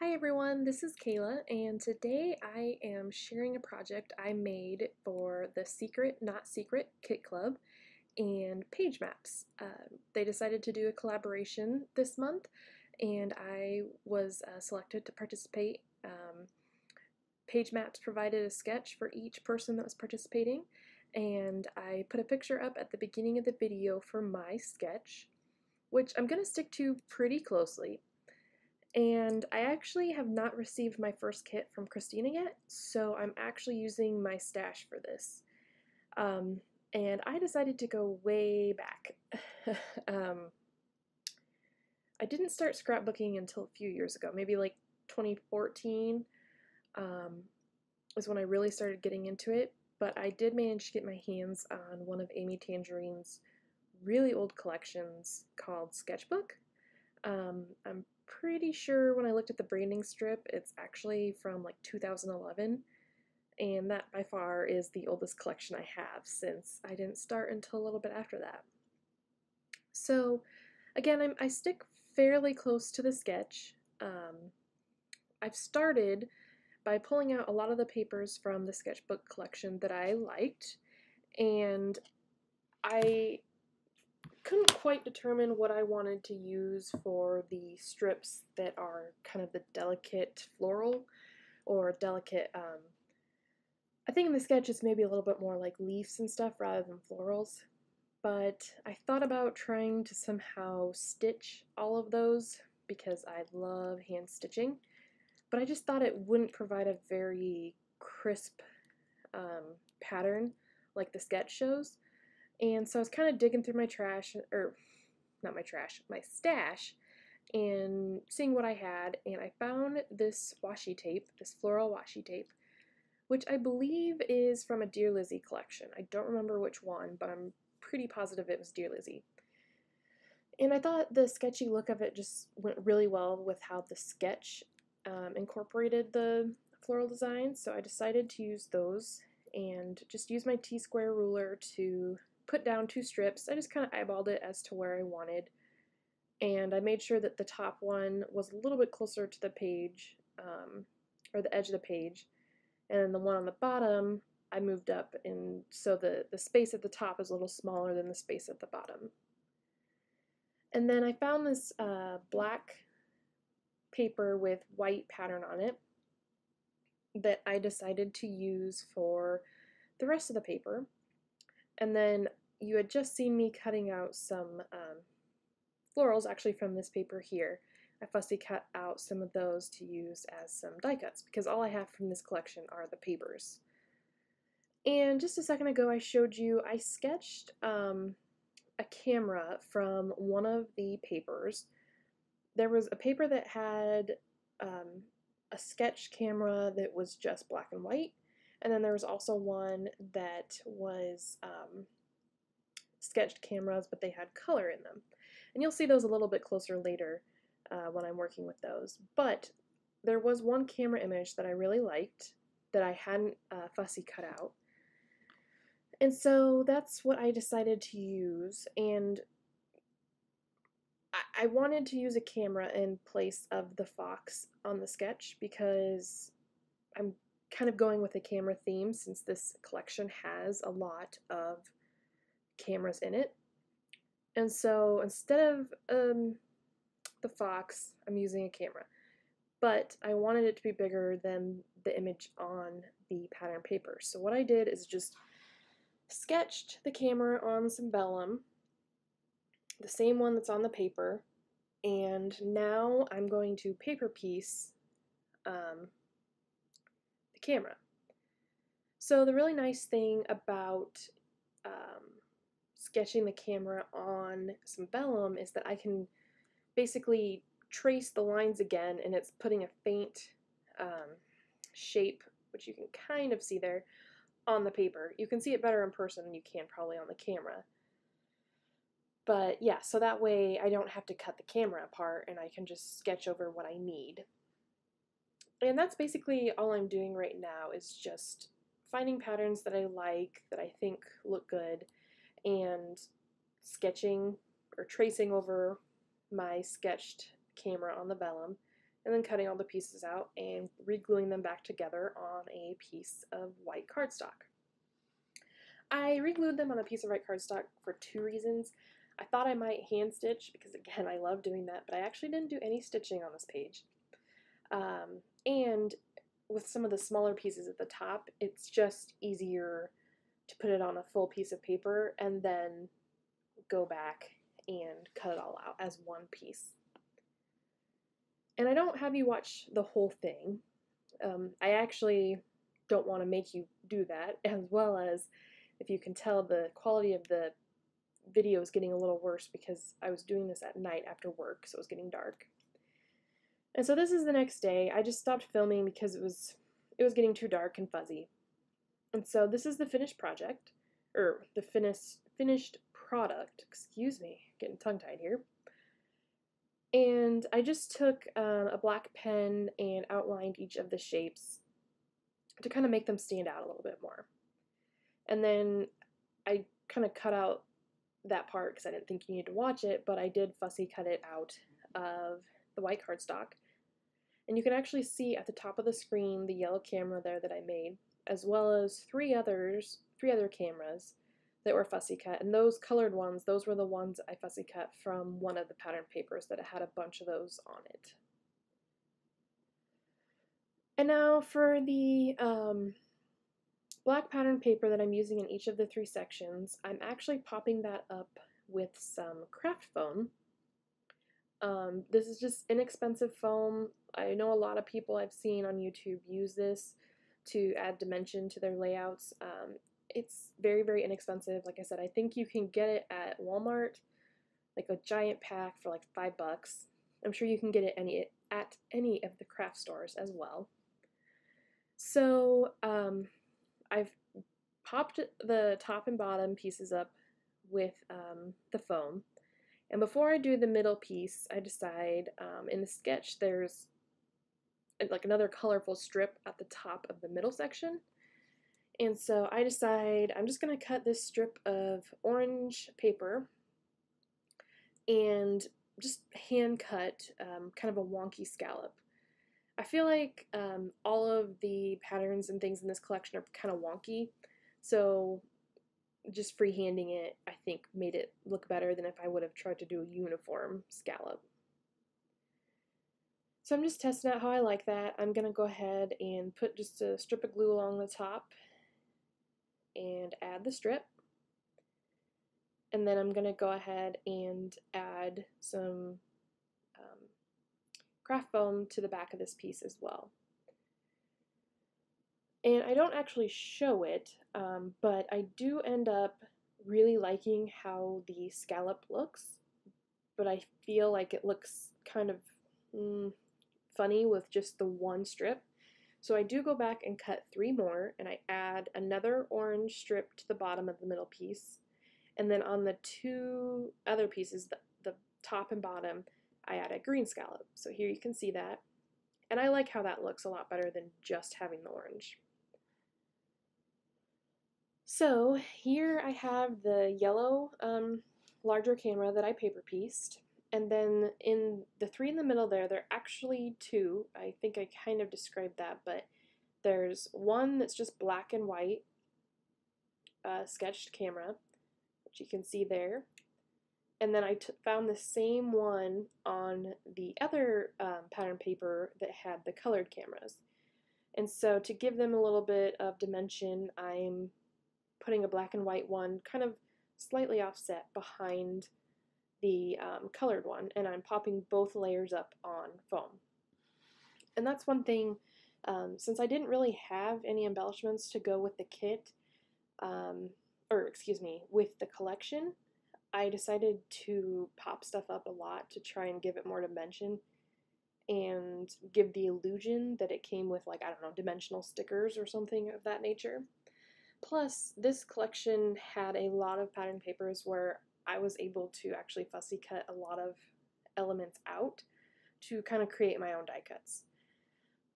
Hi everyone, this is Kayla, and today I am sharing a project I made for the Secret Not Secret Kit Club and Page Maps. They decided to do a collaboration this month, and I was selected to participate. Page Maps provided a sketch for each person that was participating, and I put a picture up at the beginning of the video for my sketch, which I'm going to stick to pretty closely. And I actually have not received my first kit from Christina yet, so I'm actually using my stash for this. And I decided to go way back. um, I didn't start scrapbooking until a few years ago, maybe like 2014 was when I really started getting into it, but I did manage to get my hands on one of Amy Tangerine's really old collections called Sketchbook. I'm pretty sure when I looked at the branding strip, it's actually from like 2011, and that by far is the oldest collection I have since I didn't start until a little bit after that. So, again, I stick fairly close to the sketch. I've started by pulling out a lot of the papers from the sketchbook collection that I liked, and I couldn't quite determine what I wanted to use for the strips that are kind of the delicate floral or delicate, I think in the sketch it's maybe a little bit more like leaves and stuff rather than florals. But I thought about trying to somehow stitch all of those because I love hand stitching, but I just thought it wouldn't provide a very crisp pattern like the sketch shows. And so I was kind of digging through my trash, or not my trash, my stash, and seeing what I had, and I found this washi tape, this floral washi tape, which I believe is from a Dear Lizzie collection. I don't remember which one, but I'm pretty positive it was Dear Lizzie. And I thought the sketchy look of it just went really well with how the sketch incorporated the floral design, so I decided to use those and just use my T-square ruler to put down two strips. I just kind of eyeballed it as to where I wanted, and I made sure that the top one was a little bit closer to the page, or the edge of the page, and then the one on the bottom I moved up, and so the space at the top is a little smaller than the space at the bottom. And then I found this black paper with white pattern on it that I decided to use for the rest of the paper. And then you had just seen me cutting out some florals actually from this paper here. I fussy cut out some of those to use as some die cuts because all I have from this collection are the papers. And just a second ago I showed you I sketched a camera from one of the papers. There was a paper that had a sketch camera that was just black and white, and then there was also one that was sketched cameras, but they had color in them. And you'll see those a little bit closer later when I'm working with those. But there was one camera image that I really liked that I hadn't fussy cut out. And so that's what I decided to use, and I wanted to use a camera in place of the fox on the sketch because I'm kind of going with a camera theme since this collection has a lot of cameras in it. And so instead of the fox, I'm using a camera. But I wanted it to be bigger than the image on the pattern paper. So what I did is just sketched the camera on some vellum, the same one that's on the paper, and now I'm going to paper piece the camera. So the really nice thing about sketching the camera on some vellum is that I can basically trace the lines again, and it's putting a faint shape, which you can kind of see there, on the paper. You can see it better in person than you can probably on the camera. But yeah, so that way I don't have to cut the camera apart and I can just sketch over what I need. And that's basically all I'm doing right now, is just finding patterns that I like, that I think look good, and sketching or tracing over my sketched camera on the vellum and then cutting all the pieces out and re-gluing them back together on a piece of white cardstock. I re-glued them on a piece of white cardstock for two reasons. I thought I might hand stitch because, again, I love doing that, but I actually didn't do any stitching on this page. And with some of the smaller pieces at the top, it's just easier to put it on a full piece of paper and then go back and cut it all out as one piece. And I don't have you watch the whole thing. I actually don't want to make you do that, as well as, if you can tell, the quality of the video is getting a little worse because I was doing this at night after work, so it was getting dark. And so this is the next day. I just stopped filming because it was getting too dark and fuzzy. And so this is the finished project, or the finished product, excuse me, getting tongue-tied here. And I just took a black pen and outlined each of the shapes to kind of make them stand out a little bit more. And then I kind of cut out that part because I didn't think you needed to watch it, but I did fussy cut it out of the white cardstock. And you can actually see at the top of the screen the yellow camera there that I made, as well as three other cameras that were fussy cut. And those colored ones, those were the ones I fussy cut from one of the pattern papers that had a bunch of those on it. And now for the black pattern paper that I'm using in each of the three sections, I'm actually popping that up with some craft foam. This is just inexpensive foam. I know a lot of people I've seen on YouTube use this to add dimension to their layouts. It's very, very inexpensive. Like I said, I think you can get it at Walmart, like a giant pack for like $5. I'm sure you can get it at any of the craft stores as well. So I've popped the top and bottom pieces up with the foam. And before I do the middle piece, I decide in the sketch there's like another colorful strip at the top of the middle section. And so I decide I'm just going to cut this strip of orange paper and just hand cut kind of a wonky scallop. I feel like all of the patterns and things in this collection are kind of wonky, so just freehanding it, I think, made it look better than if I would have tried to do a uniform scallop. So I'm just testing out how I like that. I'm going to go ahead and put just a strip of glue along the top and add the strip. And then I'm going to go ahead and add some craft foam to the back of this piece as well. And I don't actually show it, but I do end up really liking how the scallop looks, but I feel like it looks kind of funny with just the one strip. So I do go back and cut 3 more, and I add another orange strip to the bottom of the middle piece. And then on the 2 other pieces, the top and bottom, I add a green scallop. So here you can see that. And I like how that looks a lot better than just having the orange. So here I have the yellow larger camera that I paper pieced. And then in the 3 in the middle there are actually 2. I think I kind of described that, but there's one that's just black and white sketched camera, which you can see there. And then I found the same one on the other pattern paper that had the colored cameras. And so to give them a little bit of dimension, I'm putting a black and white one kind of slightly offset behind the colored one, and I'm popping both layers up on foam. And that's one thing, since I didn't really have any embellishments to go with the kit, with the collection, I decided to pop stuff up a lot to try and give it more dimension and give the illusion that it came with, like, I don't know, dimensional stickers or something of that nature. Plus, this collection had a lot of pattern papers where I was able to actually fussy cut a lot of elements out to kind of create my own die cuts.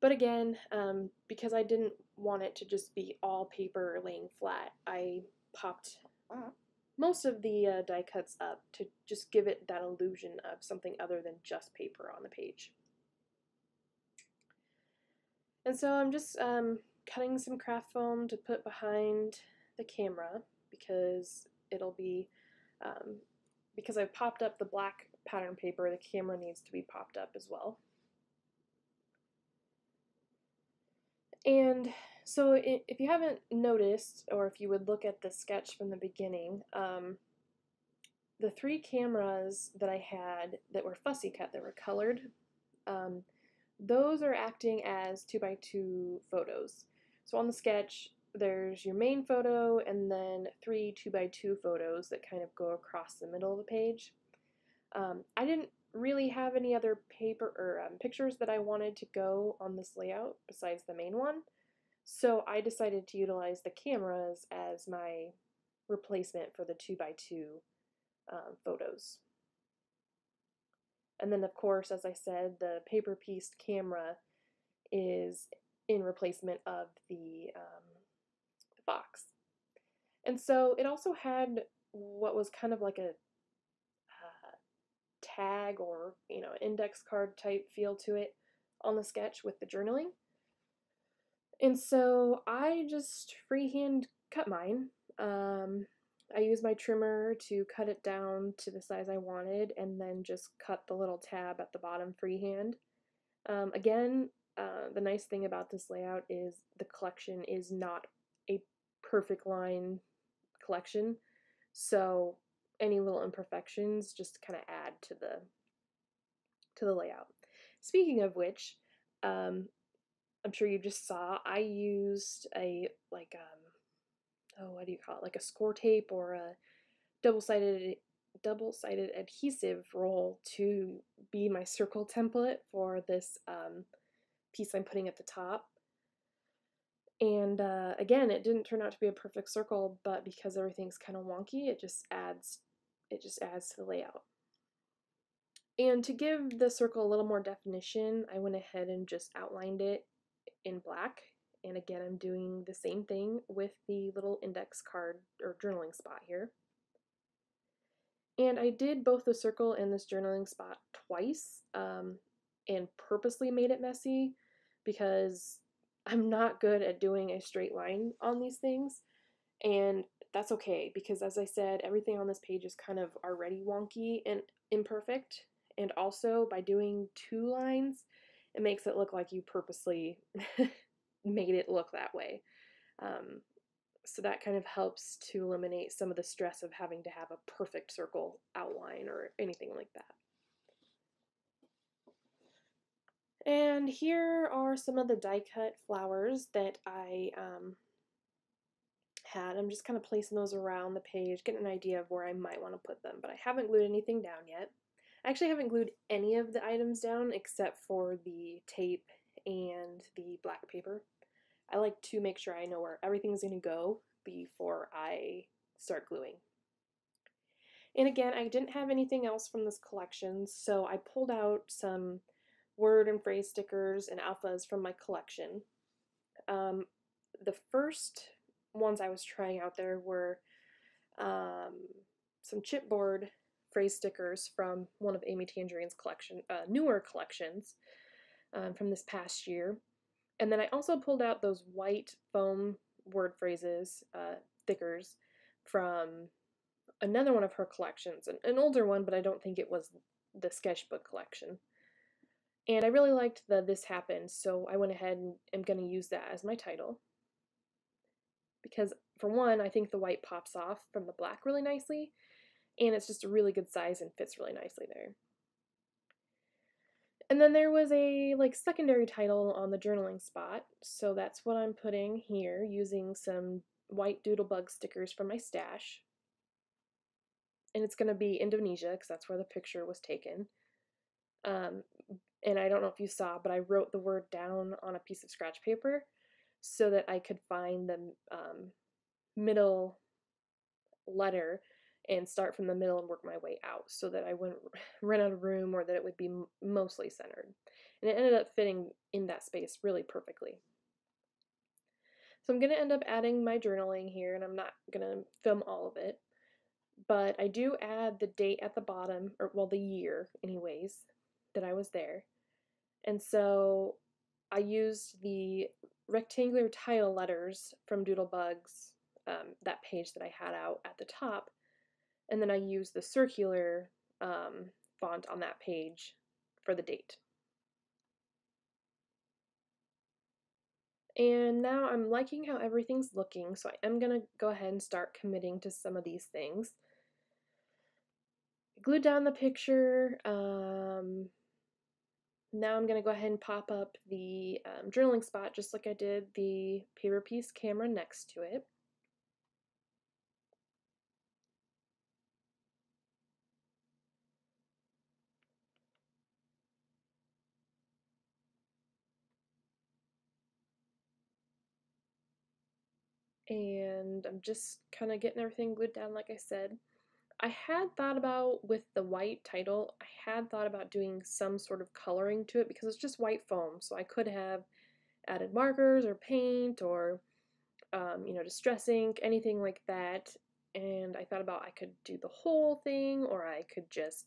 But again, because I didn't want it to just be all paper laying flat, I popped most of the die cuts up to just give it that illusion of something other than just paper on the page. And so I'm just cutting some craft foam to put behind the camera because it'll be, um, because I've popped up the black pattern paper, the camera needs to be popped up as well. And so if you haven't noticed, or if you would look at the sketch from the beginning, the 3 cameras that I had that were fussy cut, that were colored, um, those are acting as 2x2 photos. So on the sketch, there's your main photo and then 3 2x2 photos that kind of go across the middle of the page. I didn't really have any other paper or pictures that I wanted to go on this layout besides the main one, so I decided to utilize the cameras as my replacement for the 2x2 photos. And then, of course, as I said, the paper pieced camera is in replacement of the box. And so it also had what was kind of like a tag or, index card type feel to it on the sketch with the journaling. And so I just freehand cut mine. I used my trimmer to cut it down to the size I wanted and then just cut the little tab at the bottom freehand. Again, the nice thing about this layout is the collection is not a perfect line collection, so any little imperfections just kind of add to the layout. Speaking of which, I'm sure you just saw I used a what do you call it, like a score tape or a double-sided adhesive roll to be my circle template for this piece I'm putting at the top. And again, it didn't turn out to be a perfect circle, but because everything's kind of wonky, it just adds to the layout. And to give the circle a little more definition, I went ahead and just outlined it in black. And again, I'm doing the same thing with the little index card or journaling spot here. And I did both the circle and this journaling spot twice, and purposely made it messy because I'm not good at doing a straight line on these things. And that's okay because, as I said, everything on this page is kind of already wonky and imperfect. And also, by doing 2 lines, it makes it look like you purposely made it look that way. So that kind of helps to eliminate some of the stress of having to have a perfect circle outline or anything like that. And here are some of the die cut flowers that I had. I'm just kind of placing those around the page, getting an idea of where I might want to put them, but I haven't glued anything down yet. I actually haven't glued any of the items down except for the tape and the black paper. I like to make sure I know where everything's going to go before I start gluing. And again, I didn't have anything else from this collection, so I pulled out some word and phrase stickers and alphas from my collection. The first ones I was trying out there were some chipboard phrase stickers from one of Amy Tangerine's collection, newer collections from this past year. And then I also pulled out those white foam word phrases, stickers, from another one of her collections, an older one, but I don't think it was the sketchbook collection. And I really liked the This Happened, so I went ahead and am going to use that as my title. Because, for one, I think the white pops off from the black really nicely, and it's just a really good size and fits really nicely there. And then there was a secondary title on the journaling spot, so that's what I'm putting here using some white doodlebug stickers from my stash. And it's going to be Indonesia because that's where the picture was taken. And I don't know if you saw, but I wrote the word down on a piece of scratch paper so that I could find the middle letter and start from the middle and work my way out so that I wouldn't run out of room or that it would be mostly centered. And it ended up fitting in that space really perfectly. So I'm going to end up adding my journaling here, and I'm not going to film all of it, but I do add the date at the bottom, or well, the year anyways, that I was there. And so I used the rectangular tile letters from Doodlebugs, that page that I had out at the top, and then I used the circular font on that page for the date. And now I'm liking how everything's looking, so I am going to go ahead and start committing to some of these things. Glued down the picture. Now I'm going to go ahead and pop up the journaling spot just like I did the paper piece camera next to it. And I'm just kind of getting everything glued down like I said. I had thought about, with the white title, I had thought about doing some sort of coloring to it because it's just white foam, so I could have added markers or paint or distress ink, anything like that. And I thought about I could do the whole thing or I could just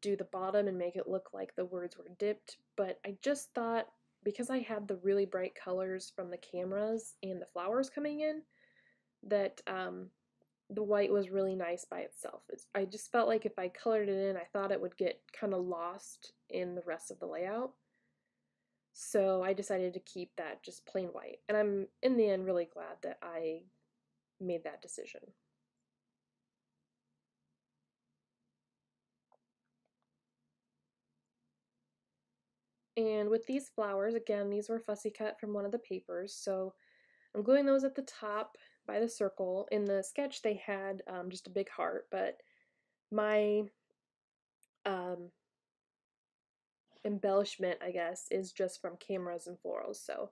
do the bottom and make it look like the words were dipped, but I just thought because I had the really bright colors from the cameras and the flowers coming in that the white was really nice by itself. I just felt like if I colored it in, I thought it would get kind of lost in the rest of the layout. So I decided to keep that just plain white. And I'm, in the end, really glad that I made that decision. And with these flowers, again, these were fussy cut from one of the papers, so I'm gluing those at the top by the circle. In the sketch, they had just a big heart, but my um, embellishment, I guess, is just from cameras and florals. So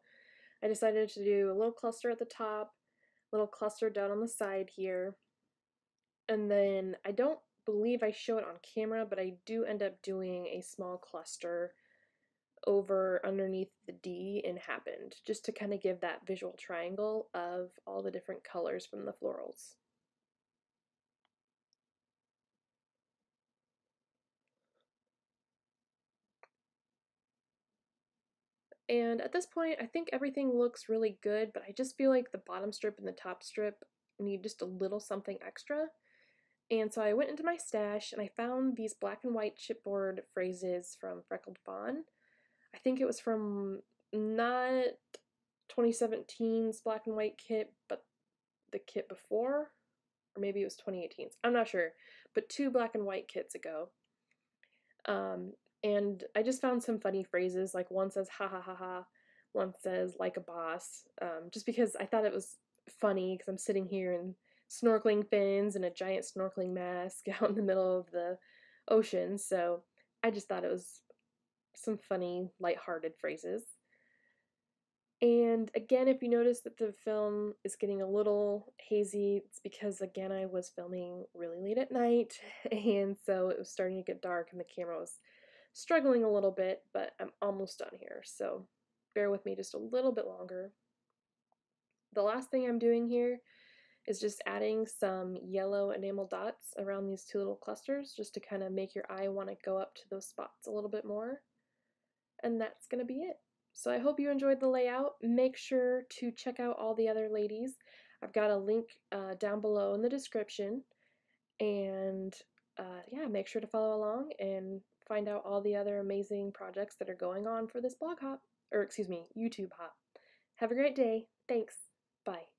I decided to do a little cluster at the top, little cluster down on the side here, and then I don't believe I show it on camera, but I do end up doing a small cluster over underneath the D in Happened, just to kind of give that visual triangle of all the different colors from the florals. And at this point, I think everything looks really good, but I just feel like the bottom strip and the top strip need just a little something extra. And so I went into my stash and I found these black and white chipboard phrases from Freckled Fawn. I think it was from not 2017's black and white kit, but the kit before, or maybe it was 2018's. I'm not sure, but two black and white kits ago. Um, and I just found some funny phrases, like one says ha ha ha ha, one says like a boss, just because I thought it was funny because I'm sitting here in snorkeling fins and a giant snorkeling mask out in the middle of the ocean, so I just thought it was some funny, lighthearted phrases. And again, if you notice that the film is getting a little hazy, it's because, again, I was filming really late at night, and so it was starting to get dark and the camera was struggling a little bit, but I'm almost done here, so bear with me just a little bit longer. The last thing I'm doing here is just adding some yellow enamel dots around these two little clusters just to kind of make your eye want to go up to those spots a little bit more. And that's going to be it. So I hope you enjoyed the layout. Make sure to check out all the other ladies. I've got a link down below in the description. And yeah, make sure to follow along and find out all the other amazing projects that are going on for this blog hop, or excuse me, YouTube hop. Have a great day. Thanks. Bye.